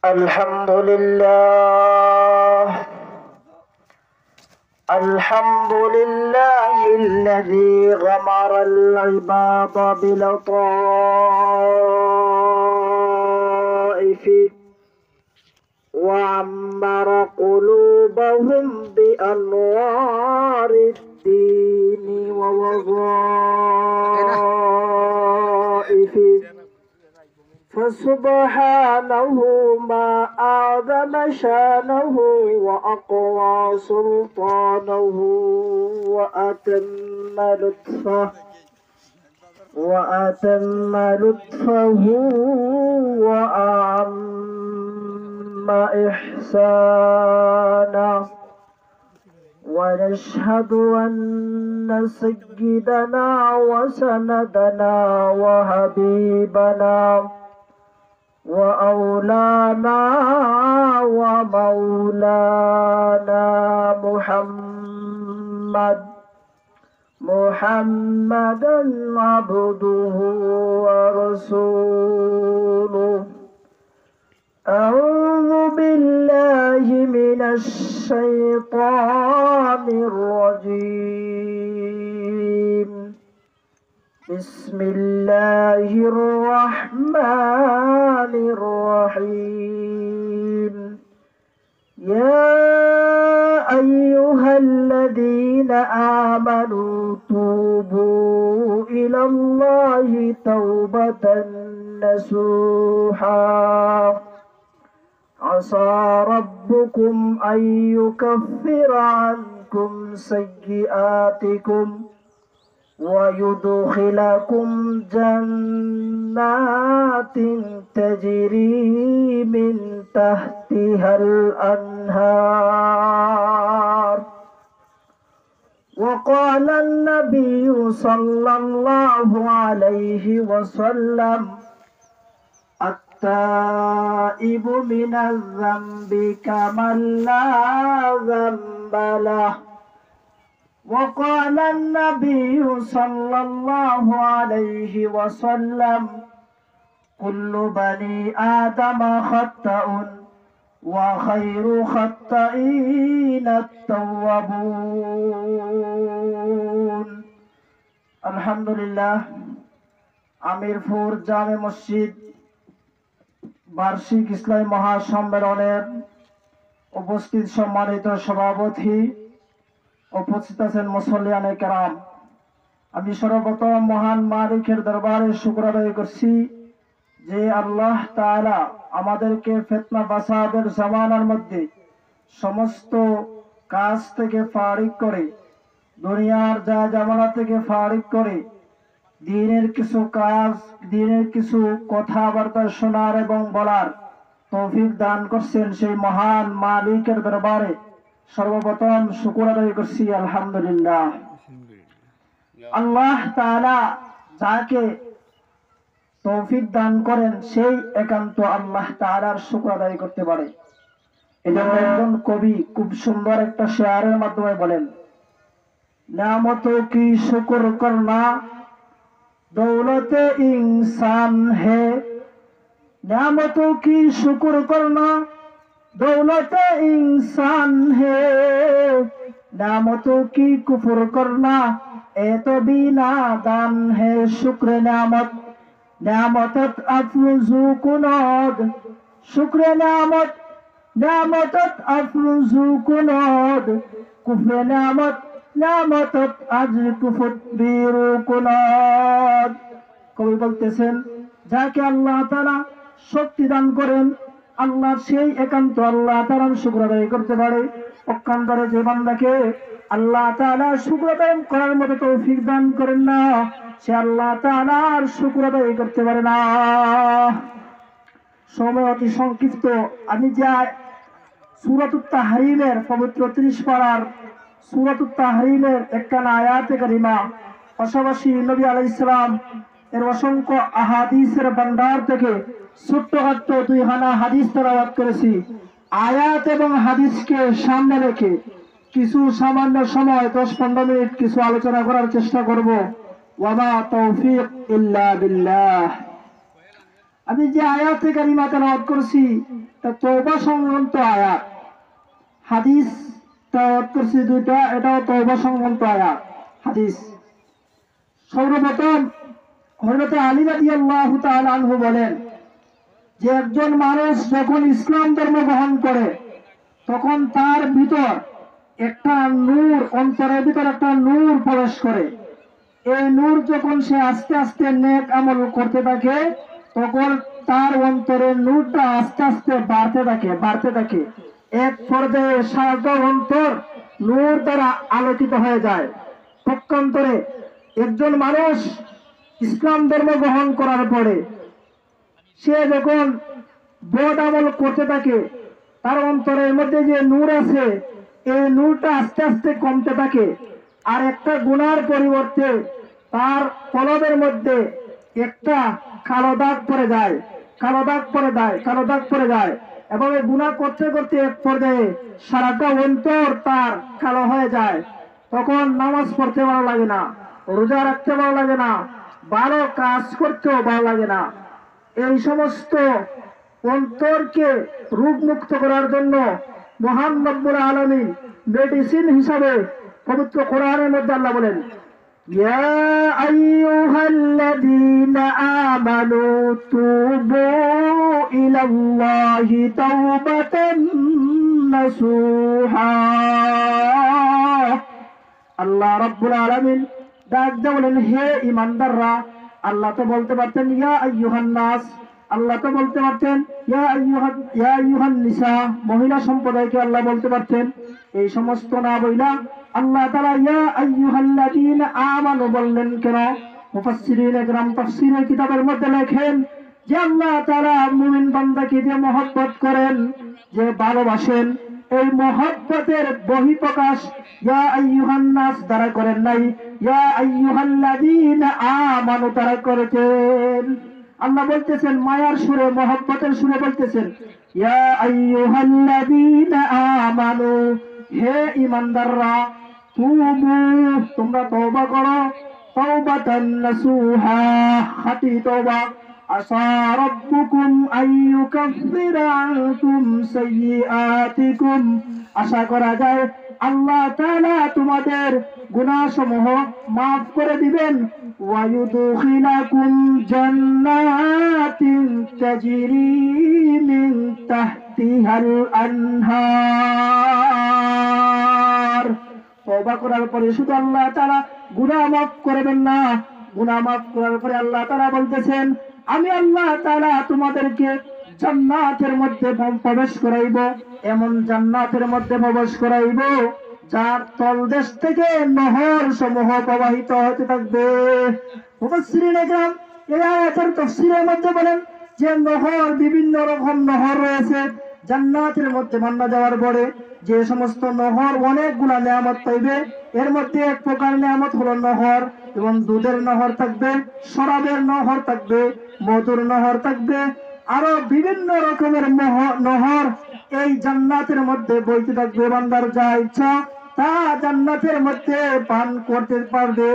الحمد لله الحمد لله الذي غمر العباد بلطائف وعمر قلوبهم بأنوار الدين ووظائف فسبحانه ما أعظم شانه وأقوى سلطانه وأتم لطفه وأعم إحسانه ونشهد أن سيدنا وسندنا وحبيبنا وأولانا ومولانا محمدا عبده ورسوله. أعوذ بالله من الشيطان الرجيم. بسم الله الرحمن الرحيم. يا أيها الذين آمنوا توبوا إلى الله توبة نصوحا عسى ربكم أن يكفر عنكم سيئاتكم ويدخلكم جنات تجري من تحتها الأنهار. وقال النبي صلى الله عليه وسلم التائب من الذنب كمن لا ذنب له. وقال النبي صلى الله عليه وسلم كل بني آدم خطأ وخير خطائين التوابون. আলহামদুলিল্লাহ, আমিরপুর জামে মসজিদ বার্ষিক ইসলামী মহাসম্মেলনের উপস্থিত সম্মানিত সভাপতি, উপস্থিত আছেন মুসল্লিয়ানে কেরাম, আমি সর্বপ্রথম মহান মালিকের দরবারে শুকর আদায় করছি যে আল্লাহ তাআলা আমাদেরকে ফিতনা ফাসাদের জামানার মধ্যে সমস্ত কাজ থেকে ফারিগ করে, দুনিয়ার যা জামানা থেকে ফারিগ করে দ্বীনের কিছু কাজ, দ্বীনের কিছু কথাবার্তা শোনার এবং বলার তৌফিক দান করছেন। সেই মহান মালিকের দরবারে সর্বপ্রথম শুকর আদায় করছি আলহামদুলিল্লাহ। আল্লাহ তাআলা যাকে তৌফিক দান করেন সেই একান্ত আল্লাহ তাআলার শুকর আদায় করতে পারে। এজন্য একজন কবি খুব সুন্দর একটা শেয়ারের মাধ্যমে বলেন, নেয়ামতোं की शुक्र करना दौलत इंसान है, नेयामतों की शुक्र करना दौलत इंसान है, नेयामतों की कुफ्र करना ए तो भी नादान है। शुक्र नेयामत नेयामतत अफरोजू कुनोद, शुक्र नेयामत नेयामतत अफरोजू कुनोद, कुफ्र नेयामत नेयामतत अज्र कुफर बीरु कुनोद। কবি বলতেছেন, যাকে আল্লাহ তাআলা শক্তি দান করেন আল্লাহ সেই একান্ত আল্লাহ তাআলার শুকর আদায় করতে পারে। পক্ষান্তরে যে বান্দাকে আল্লাহ তাআলা শুকর আদায় করার মতো তৌফিক দান করেন না, সে আল্লাহ তাআলার শুকর আদায় করতে পারে না। সময় অতি সংক্ষিপ্ত, আমি যা সূরাতুত তাহরিমের পবিত্র 30 পারার সূরাতুত তাহরিমের একখানা আয়াতে কারিমা, পাশাপাশি নবী আলাইহিস সালাম এর অসংখ্য আহাদিসের ভান্ডার থেকে ছোট্ট খাট্ট 2খানা হাদিস তেলাওয়াত করেছি। আয়াত এবং হাদিসকে সামনে রেখে কিছু সামান্য সময় 10-15 মিনিট কিছু আলোচনা করার চেষ্টা করব। ওয়া মা তৌফিক ইল্লা বিল্লাহ। আমি যে আয়াতে কারিমা তেলাওয়াত করছি তা তওবা সংক্রান্ত আয়াত। হাদিস তেলাওয়াত করছি দুইটা, এটাও তওবা সংক্রান্ত আয়াত হাদিস। সর্বপ্রথম হযরত আলী রাদিয়াল্লাহু তাআলা আনহু বলেন যে একজন মানুষ যখন ইসলাম ধর্ম গ্রহণ করে তখন তার ভিতর একটা নূর, অন্তরের ভিতর একটা নূর প্রবেশ করে। এই নূর যখন সে আস্তে আস্তে নেক আমল করতে থাকে তখন তার অন্তরের নূরটা আস্তে আস্তে বাড়তে থাকে। এক পর্যায়ে সারা অন্তর নূর দ্বারা আলোকিত হয়ে যায়। পক্ষান্তরে একজন মানুষ ইসলাম ধর্ম গ্রহণ করার পরে সে যখন বদ আমল করতে থাকে তার অন্তরের মধ্যে যে নূর আছে এই নূরটা আস্তে আস্তে কমতে থাকে। আর একটা গুনার পরিবর্তে তার কলবের মধ্যে একটা কালো দাগ পড়ে যায় এবং এই গুনাহ করতে করতে এক পর্যায়ে সারাটা অন্তর তার কালো হয়ে যায়। তখন নামাজ পড়তে ভালো লাগে না, রোজা রাখতে ভালো লাগে না, ভালো কাজ করতেও ভালো লাগে না। এই সমস্ত অন্তরকে রোগমুক্ত করার জন্য মহান রব্বুল আলামিন মেডিসিন হিসাবে পবিত্র কোরআনের মধ্যে আল্লাহ বলেন, ইয়া আইয়ুহাল্লাযীনা আমানু তুবু ইলাল্লাহি তাওবাতান নাসুহা। আল্লাহ রাব্বুল আলামিন ডাক দিয়ে বলেন, হে ঈমানদাররা। আল্লাহ তো বলতে পারতেন ইয়া আইয়ুহান নাস, আল্লাহ তো বলতে পারতেন ইয়া আইয়ুহান নিসা, মহিলা সম্প্রদায়কে আল্লাহ বলতে পারতেন। এই সমস্ত না বইলা আল্লাহ তাআলা ইয়া আইয়ুহাল্লাযীনা আমানু বললেন কেন? মুফাসসিরিনে কেরাম তাফসীরের কিতাবের মধ্যে লেখেন যে আল্লাহ তাআলা মুমিন বান্দাকে যে মহব্বত করেন, যে ভালোবাসেন, এই মহব্বতের বহিঃপ্রকাশ ইয়া আইয়ুহান নাস দ্বারা করেন নাই, ইয়া আইয়ুহাল্লাযীনা আমানু দ্বারা করেছেন। আল্লাহ বলতেছেন মায়ার সুরে, মহব্বতের সুরে বলতেছেন ইয়া আইয়ুহাল্লাযীনা আমানু, হে ঈমানদাররা, তুবু, তোমরা তওবা করো, তাওবাতান নাসুহা, খাঁটি তওবা। আসা রাব্বুকুম আইয়ুকাফিরা আনকুম সাইয়্যাতিকুম, আশা করা যায় আল্লাহ তাআলা তোমাদের গুনাহসমূহ মাফ করে দিবেন। ওয়া ইউদখিলাকুম জান্নাতিন তাজরি মিন তাহতিহাল আনহার। তওবা করার পরে শুধু আল্লাহ তাআলা গুনাহ মাফ করবেন না, গুনাহ মাফ করার পরে আল্লাহ তাআলা বলতেছেন আমি আল্লাহ তাআলা তোমাদেরকে জান্নাতের মধ্যে প্রবেশ করাইব, এমন জান্নাতের মধ্যে প্রবেশ করাইব যার তলদেশ থেকে নহর সমূহ প্রবাহিত হতে থাকবে। মুফাসসিরিনে কেরাম এই আয়াতের তাফসীরের মধ্যে বলেন যে নহর, বিভিন্ন রকম নহর রয়েছে জান্নাতের মধ্যে। বান্দা যাওয়ার পরে যে সমস্ত নহর অনেকগুলা নিয়ামত পাইবে, এর মধ্যে এক প্রকার নিয়ামত হলো নহর, এবং দুধের নহর থাকবে, শরাবের নহর থাকবে, মধুর নহর থাকবে, আরো বিভিন্ন রকমের নহর এই জান্নাতের মধ্যে বইতে থাকবে। বান্দার যা ইচ্ছা তা জান্নাতের মধ্যে পান করতে পারবে।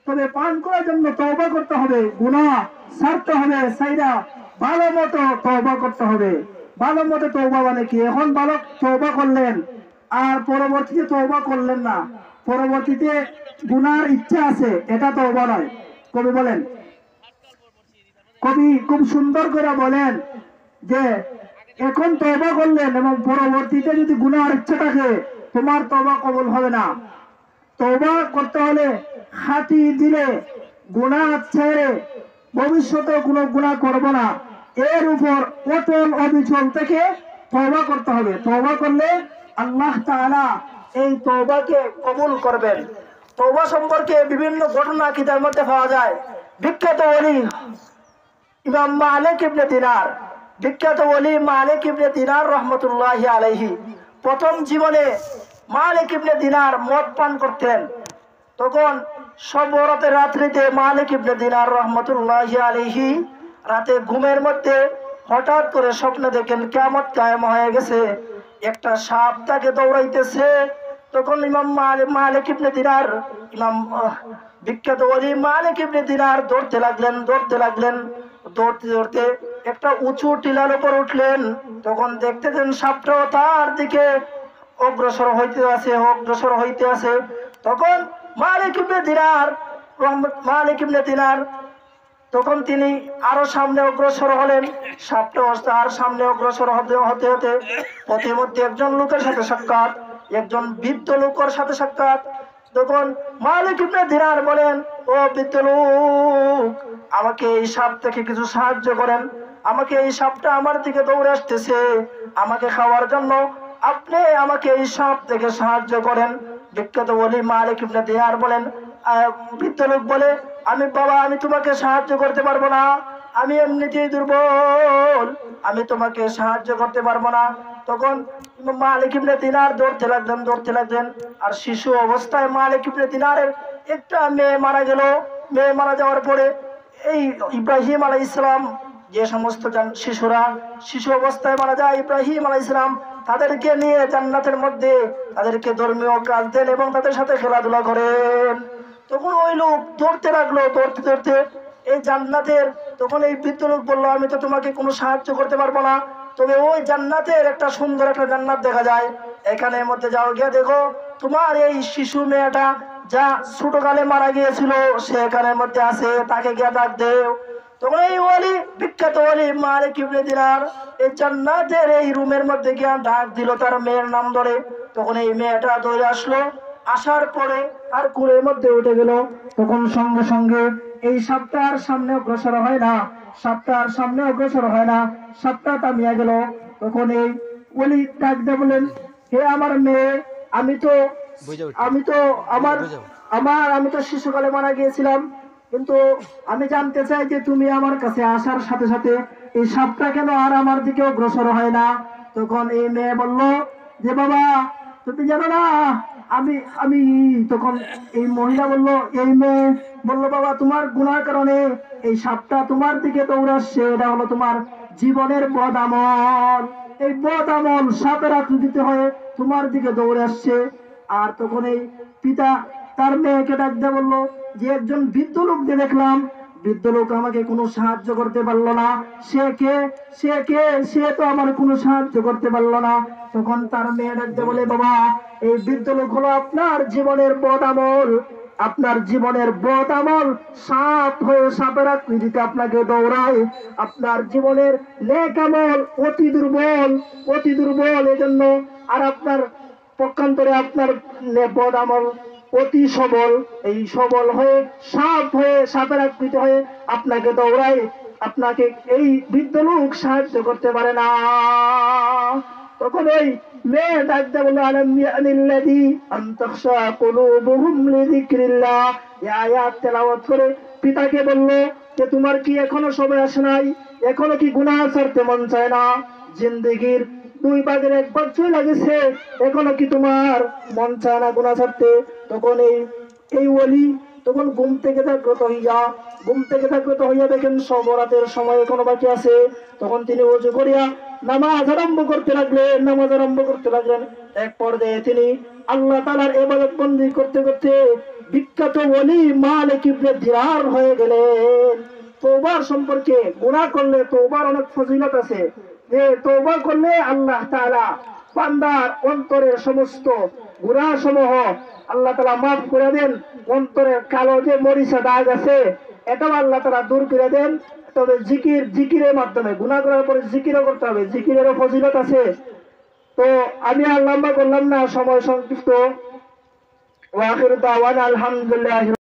তবে পান করার জন্য তওবা করতে হবে, গুনাহ ছাড়তে হবে, সাইরা ভালো মতো তওবা করতে হবে। ভালো মতো তওবা মানে কি? এখন ভালো তওবা করলেন আর পরবর্তীতে তওবা করলেন না, পরবর্তীতে গুনার ইচ্ছা আছে, এটা তওবা নয়। কবি খুব সুন্দর করে বলেন যে এখন তওবা করলেন এবং পরবর্তীতে যদি গুনার ইচ্ছা থাকে তোমার তওবা কবুল হবে না। তওবা করতে হলে খাঁটি দিলে, গুনাহ ছেড়ে ভবিষ্যতে কোনো গুনাহ করব না, এর উপর অটল অবিচল থেকে তওবা করতে হবে। তওবা করলে আল্লাহ তাআলা এই তওবাকে কবুল করবেন। তওবা সম্পর্কে বিভিন্ন ঘটনা কিতাবের মধ্যে পাওয়া যায়। বিখ্যাত ওলি ইমাম মালিক ইবনে দিনার, বিখ্যাত ওলি মালিক ইবনে দিনার রহমতুল্লাহি আলাইহি, প্রথম জীবনে মালিক ইবনে দিনার মদ পান করতেন। তখন সব বরাতের রাত্রিতে মালিক ইবনে দিনার রহমতুল্লাহি আলাইহি রাতে ঘুমের মধ্যে হঠাৎ করে স্বপ্নে দেখেন কিয়ামত কায়েম হয়ে গেছে, একটা সাপ তাকে দৌড়াইতেছে। তখন ইমাম মালিক ইবনে দিনার, ইমাম বিখ্যাত ওলি মালিক ইবনে দিনার দৌড়তে লাগলেন, দৌড়তে দৌড়তে একটা উঁচু টিলার উপর উঠলেন। তখন দেখতেছেন সাপটাও তার দিকে অগ্রসর হইতে আছে। তখন মালিক ইবনে দিনার তখন তিনি আরো সামনে অগ্রসর হলেন। সাপটাও তার সামনে অগ্রসর হতে হতে পথিমধ্যে একজন লোকের সাথে সাক্ষাৎ, একজন বৃদ্ধ লোকের সাথে সাক্ষাৎ। তখন মালিক ইবনে দিনার বলেন, ও বৃদ্ধ লোক, আমাকে এই সাপ থেকে কিছু সাহায্য করেন, আমাকে এই সাপটা আমার দিকে দৌড়ে আসতেছে, আমাকে খাওয়ার জন্য আপনি আমাকে এই সাপ থেকে সাহায্য করেন। বিখ্যাত ওলি মালিক ইবনে দিনার বলেন, বৃদ্ধ লোক বলে, আমি তোমাকে সাহায্য করতে পারবো না, আমি এমনিতেই দুর্বল, আমি তোমাকে সাহায্য করতে পারবো না। তখন মালিক ইবনে দিনার দৌড়তে লাগলেন। আর শিশু অবস্থায় মালিক ইবনে দিনারের একটা মেয়ে মারা গেল। মেয়ে মারা যাওয়ার পরে এই ইব্রাহিম আলাইহিস সালাম, যে সমস্ত শিশুরা শিশু অবস্থায় মারা যায়, ইব্রাহিম আলাইহিস সালাম তাদেরকে নিয়ে জান্নাতের মধ্যে তাদেরকে ধর্মীয় কাজ দেন এবং তাদের সাথে খেলাধুলা করেন। তখন ওই লোক দৌড়তে দৌড়তে এই জান্নাতের, তখন এই বৃদ্ধ লোক বললো, আমি তো তোমাকে কোনো সাহায্য করতে পারবো না, তবে ওই জান্নাতের একটা সুন্দর একটা জান্নাত দেখা যায়, এখানের মধ্যে যাও, গিয়ে দেখো তোমার এই শিশু মেয়েটা যা ছোটকালে মারা গিয়েছিল সে এখানের মধ্যে আছে, তাকে গিয়ে ডাক দেও। তখন এই ওলি, বিখ্যাত ওলি মালিক ইবনে দিনার এই জান্নাতের এই রুমের মধ্যে গিয়ে ডাক দিল তার মেয়ের নাম ধরে। তখন এই মেয়েটা দৌড়ে আসলো, আসার পরে আর কুড়ের মধ্যে উঠে গেল। তখন সঙ্গে সঙ্গে এই সাপটার সামনে অগ্রসর হয় না, সাপটা থামিয়া গেল। তখন এই ওলি ডাক দিয়ে বলেন, হে আমার মেয়ে, আমি তো শিশুকালে মারা গিয়েছিলাম, কিন্তু আমি জানতে চাই যে তুমি আমার কাছে আসার সাথে সাথে এই সাপটা কেন আর আমার দিকে অগ্রসর হয় না। তখন এই মেয়ে বলল যে, বাবা তুমি জানো না আমি তখন এই মহিলা বলল, এই মেয়ে বলল, বাবা তোমার গুনার কারণে এই সাপটা তোমার দিকে দৌড়াচ্ছে, এটা হলো তোমার জীবনের বদ আমল, এই বদ আমল সাপের আকৃতিতে হয়ে তোমার দিকে দৌড়ে আসছে। আর তখন এই পিতা তার মেয়েকে ডাক দিয়ে বললো যে, একজন বৃদ্ধ লোককে দেখলাম, বৃদ্ধ লোক আমাকে কোনো সাহায্য করতে পারলো না, সে তো আমার কোনো সাহায্য করতে পারলো না। তখন তার মেয়ে ডাক দিয়ে বলে, বাবা এই বৃদ্ধ লোক হলো আপনার জীবনের বদ আমল, সাপ হয়ে সাপের আকৃতিতে আপনাকে দৌড়ায়, আপনার জীবনের নেক আমল অতি দুর্বল, এজন্য আর আপনার পক্ষান্তরে আপনার বদ আমল অতি সবল, এই সবল হয়ে সাপের আকৃতি হয়ে আপনাকে দৌড়ায়, আপনাকে এই বৃদ্ধ লোক সাহায্য করতে পারে না। তখন ওই মেয়ে ডাকতে বলল, আলাম ইয়ানিল্লাযী আন তাখশা কুলুবুহুম লিযিকরিল্লাহ, এই আয়াত তেলাওয়াত করে পিতাকে বলল যে, তোমার কি এখনো সময় আসে নাই, এখনো কি গুনাহ ছাড়তে মন চায় না, জিন্দেগির 2 ভাগের 1 ভাগ চলে গেছে, এখনো কি তোমার মন চায় না গুনাহ ছাড়তে। তখন এই ওলি তখন ঘুম থেকে জাগ্রত হইয়া দেখেন সবরাতের সময় এখনো বাকি আছে। তখন তিনি ওযু করিয়া নামাজ আরম্ভ করতে লাগলেন। এক পর্যায়ে তিনি আল্লাহ তাআলার ইবাদত বন্দেগী করতে করতে বিখ্যাত ওলি মালিক ইবনে দিনার হয়ে গেলেন। তওবার সম্পর্কে, গুনাহ করলে তওবার অনেক ফজিলত আছে, যে তওবা করলে আল্লাহ তাআলা বান্দার অন্তরের সমস্ত গুনাহ সমূহ আল্লাহ তাআলা মাফ করে দেন। অন্তরের কালো যে মরিচা দাগ আছে এটাও আল্লাহ তাআলা দূর করে দেন। তবে জিকিরের মাধ্যমে, গুনাহ করার পরে জিকিরও করতে হবে, জিকিরেরও ফজিলত আছে। তো আমি আর লম্বা করলাম না, সময় সংক্ষিপ্ত। ওয়া আখিরু দাওয়ানা আলহামদুলিল্লাহ।